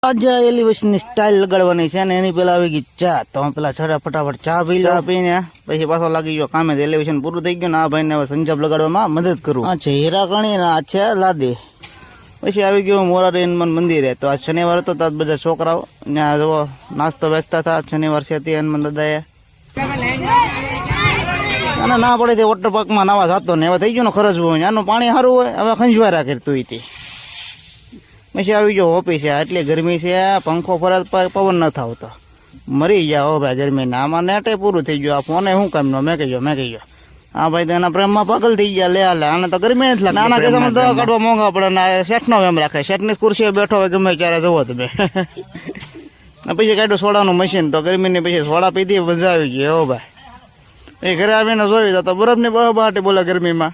આજે એલિવેશનની સ્ટાઇલ લગાડવાની છે ને એની પેલા આવી ગઈ ચા. તો પેલા છડા ફટાફટ ચા પી લો. પીને પછી પાછો લાગી ગયો કામે. એલિવેશન પૂરું થઈ ગયું ને આ ભાઈને હવે સંજાપ લગાડવામાં મદદ કરું. આ છે હીરાકણી ને આ છે લાદી. પછી આવી ગયો મોરારી હનુમાન મંદિરે. તો આ શનિવાર હતો તો બધા છોકરાઓ ત્યાં જુઓ નાસ્તો વેચતા હતા. શનિવાર છે તે હનુમાન દાદાએ અને ના પડે તે વોટર પાર્કમાં નાવા જતો ને હવે થઈ ગયો ને ખર્ચવું હોય. આનું પાણી સારું હોય હવે ખંજવારા કરતું હતી. પછી આવી ગયો ઓફિસે. આટલી ગરમી છે પંખો ફરજ પવન ન થાવતો મરી ગયા હો ભાઈ ગરમીને. આમાં નેટે પૂરું થઈ ગયું. આ ફોને શું કામનો મેં કહી ગયો હા ભાઈ તો એના પ્રેમમાં પાગલ થઈ ગયા. લે હાલે આને તો ગરમી નથી લાગતી. નાના કેસામાં દવા કાઢવા મોંઘા પડે ને શેઠનો એમ રાખે. શેઠની ખુરશીએ બેઠો હોય ગમે ત્યારે જવો તમે. પછી કાઢ્યું સોડાનું મશીન. તો ગરમીની પછી સોડા પીધી મજા આવી ગઈ હો ભાઈ. એ ઘરે આવીને જોઈ તો બરફની બહાટી બોલે ગરમીમાં.